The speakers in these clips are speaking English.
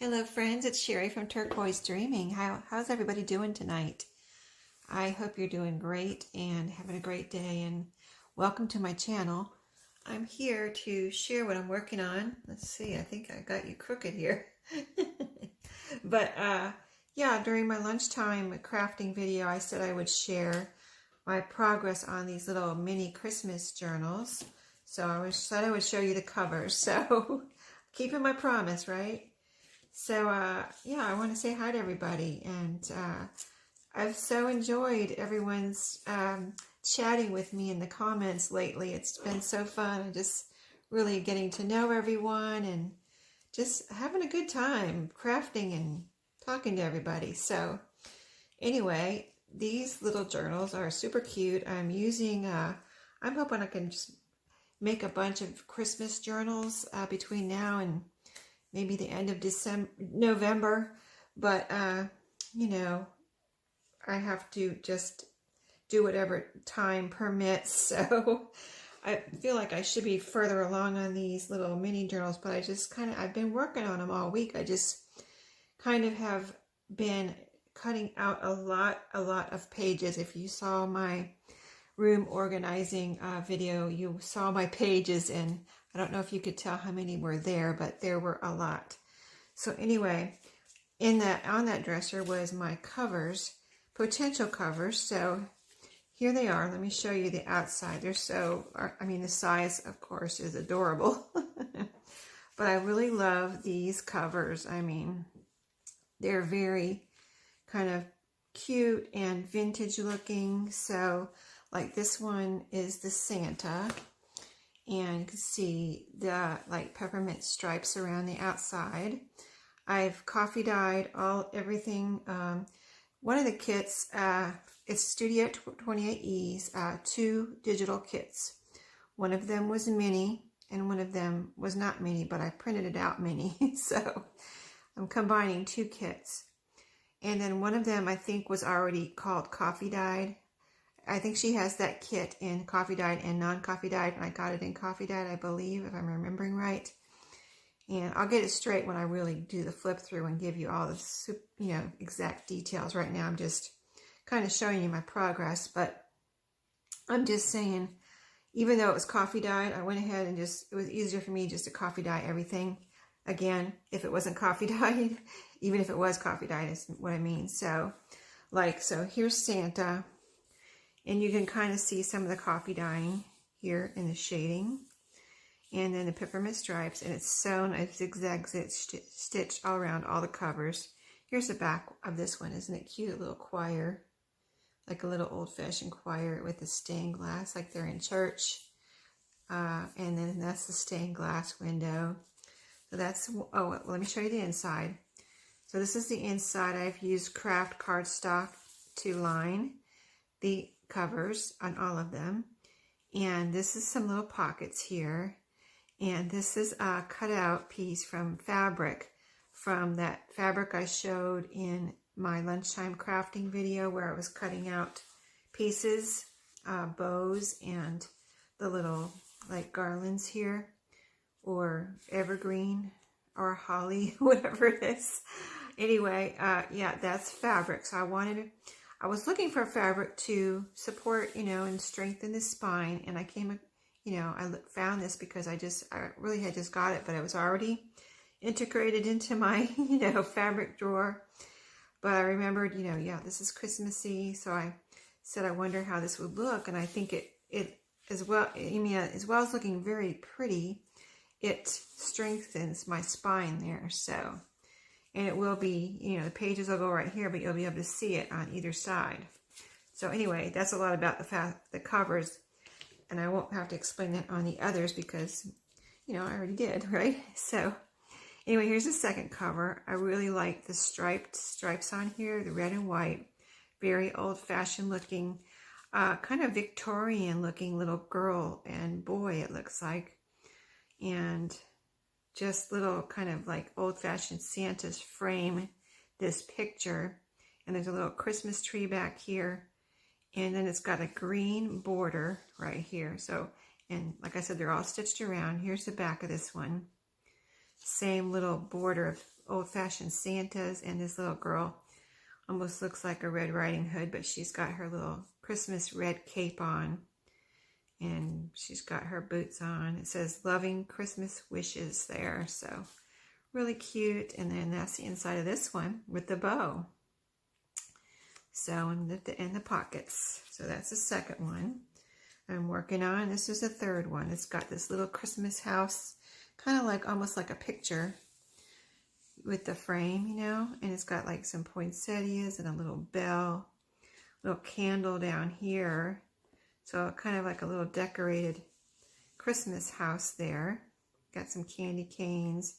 Hello friends, it's Sherry from Turquoise Dreaming. How's everybody doing tonight? I hope you're doing great and having a great day, and welcome to my channel. I'm here to share what I'm working on. Let's see, I think I got you crooked here. But yeah, during my lunchtime crafting video, I said I would share my progress on these little mini Christmas journals. So I said I would show you the covers. So keeping my promise, right? So, yeah, I want to say hi to everybody, and I've so enjoyed everyone's chatting with me in the comments lately. It's been so fun, and just really getting to know everyone, and just having a good time crafting and talking to everybody. So, anyway, these little journals are super cute. I'm using, I'm hoping I can just make a bunch of Christmas journals between now and maybe the end of November, but you know, I have to just do whatever time permits. So I feel like I should be further along on these little mini journals, but I've been working on them all week. I just kind of have been cutting out a lot of pages. If you saw my room organizing video, you saw my pages, and I don't know if you could tell how many were there, but there were a lot. So anyway, on that dresser was my covers, potential covers. So here they are. Let me show you the outside. They're so, I mean, the size, of course, is adorable. But I really love these covers. I mean, they're very kind of cute and vintage looking. So like this one is the Santa. And you can see the like peppermint stripes around the outside. I've coffee dyed everything. One of the kits, it's Studio 28E's 2 digital kits. One of them was mini and one of them was not mini, but I printed it out mini. So I'm combining 2 kits. And then one of them I think was already called coffee dyed. I think she has that kit in coffee dyed and non-coffee dyed, and I got it in coffee dyed, I believe, if I'm remembering right. And I'll get it straight when I really do the flip through and give you all the, you know, exact details. Right now I'm just kind of showing you my progress, but I'm just saying, even though it was coffee dyed, I went ahead and it was easier for me just to coffee dye everything again if it wasn't coffee dyed. Even if it was coffee dyed is what I mean. So here's Santa. And you can kind of see some of the coffee dyeing here in the shading. And then the peppermint stripes. And it's sewn, a zigzag stitch all around all the covers. Here's the back of this one. Isn't it cute? A little choir. Like a little old-fashioned choir with the stained glass, like they're in church. And then that's the stained glass window. So that's, oh, well, let me show you the inside. So this is the inside. I've used craft cardstock to line the covers on all of them, and this is some little pockets here, and this is a cutout piece from fabric, from that fabric I showed in my lunchtime crafting video where I was cutting out pieces, bows, and the little like garlands here, or evergreen or holly, whatever it is. Anyway, yeah, that's fabric. So I was looking for fabric to support, you know, and strengthen the spine, and I found this because I really had just got it, but it was already integrated into my, you know, fabric drawer. But I remembered, you know, yeah, this is Christmassy, so I said I wonder how this would look, and I think it as well, I mean, as well as looking very pretty, it strengthens my spine there. So, and it will be, you know, the pages will go right here, but you'll be able to see it on either side. So anyway, that's a lot about the covers, and I won't have to explain that on the others because, you know, I already did, right? So anyway, here's the second cover. I really like the stripes on here, the red and white, very old-fashioned looking, kind of Victorian looking little girl and boy, it looks like, and just little kind of like old-fashioned Santa's frame this picture. And there's a little Christmas tree back here. And then it's got a green border right here. So, and like I said, they're all stitched around. Here's the back of this one. same little border of old-fashioned Santas, and this little girl almost looks like a Red Riding Hood, but she's got her little Christmas red cape on, and she's got her boots on. It says loving Christmas wishes there, so really cute. And then that's the inside of this one with the bow. So in the pockets. So that's the second one I'm working on. This is the third one. It's got this little Christmas house, kind of like almost like a picture with the frame, you know, and it's got like some poinsettias and a little bell, little candle down here. So kind of like a little decorated Christmas house there. Got some candy canes.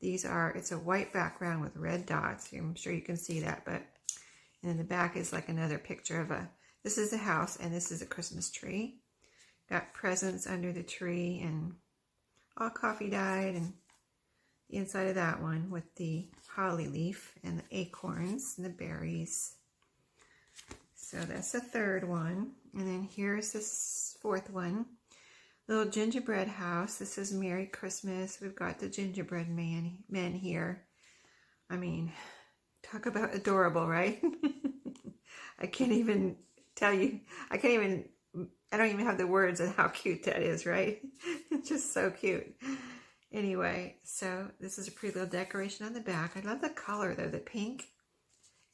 These are, it's a white background with red dots. I'm sure you can see that, but, and in the back is like another picture of this is a house and this is a Christmas tree. Got presents under the tree and all coffee dyed, and the inside of that one with the holly leaf and the acorns and the berries. So that's the third one. And then here's this fourth one. Little gingerbread house. This is Merry Christmas. We've got the gingerbread men here. I mean, talk about adorable, right? I can't even tell you. I don't even have the words on how cute that is, right? It's just so cute. Anyway, so this is a pretty little decoration on the back. I love the color though, the pink.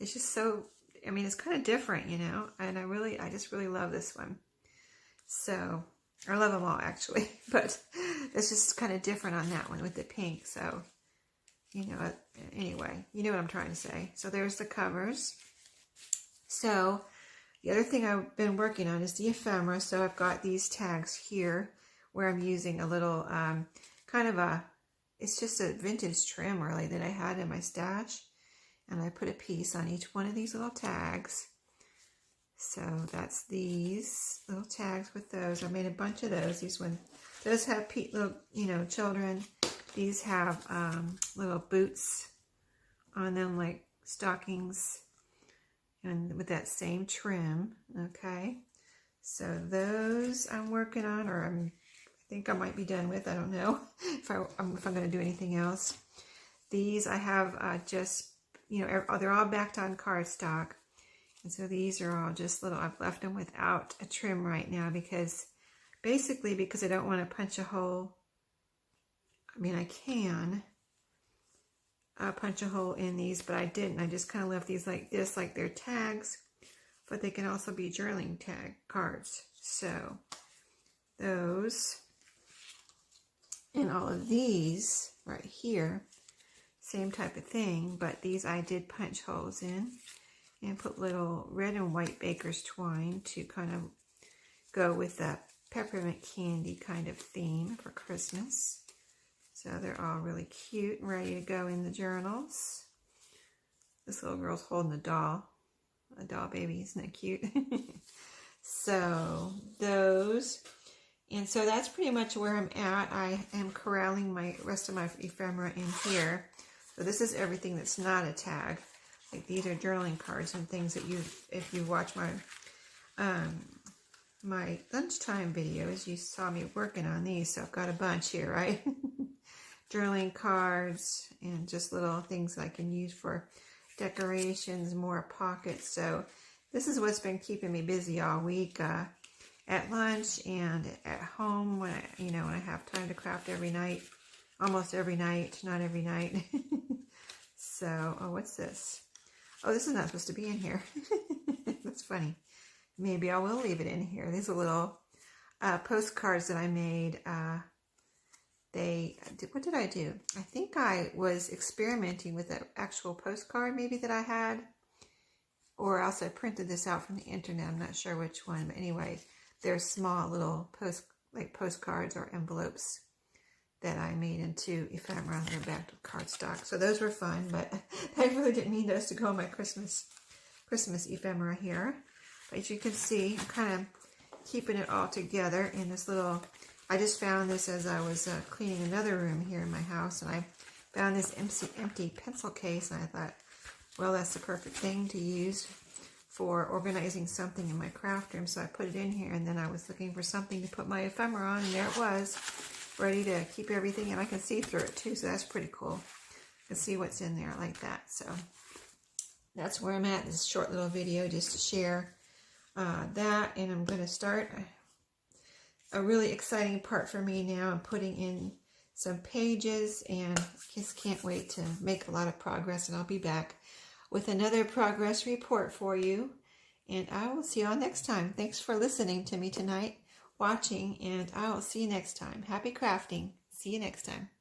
It's just so, I mean, it's kind of different, you know, and I just really love this one. So, I love them all actually, but it's just kind of different on that one with the pink. So, you know, anyway, you know what I'm trying to say. So there's the covers. So the other thing I've been working on is the ephemera. So I've got these tags here where I'm using a little kind of it's just a vintage trim really that I had in my stash. And I put a piece on each one of these little tags. So that's these little tags with those. I made a bunch of those. Those have little, you know, children. These have little boots on them, like stockings, and with that same trim. Okay, so those I'm working on, or I think I might be done with. I don't know if I'm going to do anything else. These I have just, you know, they're all backed on cardstock. And so these are all just little, I've left them without a trim right now because I don't want to punch a hole. I mean, I can punch a hole in these, but I didn't. I just kind of left these like this, like they're tags, but they can also be journaling tag cards. So those and all of these right here, same type of thing, but these I did punch holes in. And put little red and white baker's twine to kind of go with that peppermint candy kind of theme for Christmas. So they're all really cute and ready to go in the journals. This little girl's holding a doll baby. Isn't that cute? So those, and so that's pretty much where I'm at. I am corralling my rest of my ephemera in here. So this is everything that's not a tag. Like these are journaling cards and things that if you watch my my lunchtime videos, you saw me working on these. So I've got a bunch here, right? Journaling cards and just little things I can use for decorations, more pockets. So this is what's been keeping me busy all week at lunch and at home when I have time to craft every night, almost every night, not every night. So, oh, what's this? Oh, this is not supposed to be in here. That's funny. Maybe I will leave it in here. These are little postcards that I made. What did I do? I think I was experimenting with an actual postcard maybe that I had. Or else I printed this out from the internet. I'm not sure which one. But anyway, they're small little postcards or envelopes that I made into ephemera. They're backed with cardstock. So those were fun, but I really didn't mean those to go on my Christmas ephemera here. But as you can see, I'm kind of keeping it all together in this little, I just found this as I was cleaning another room here in my house, and I found this empty pencil case, and I thought, well, that's the perfect thing to use for organizing something in my craft room. So I put it in here, and then I was looking for something to put my ephemera on, and there it was. ready to keep everything, and I can see through it too, so that's pretty cool. I can see what's in there like that. So that's where I'm at. This short little video just to share that, and I'm going to start a really exciting part for me now. I'm putting in some pages, and just can't wait to make a lot of progress, and I'll be back with another progress report for you, and I will see you all next time. Thanks for listening to me tonight, watching, and I will see you next time. Happy crafting. See you next time.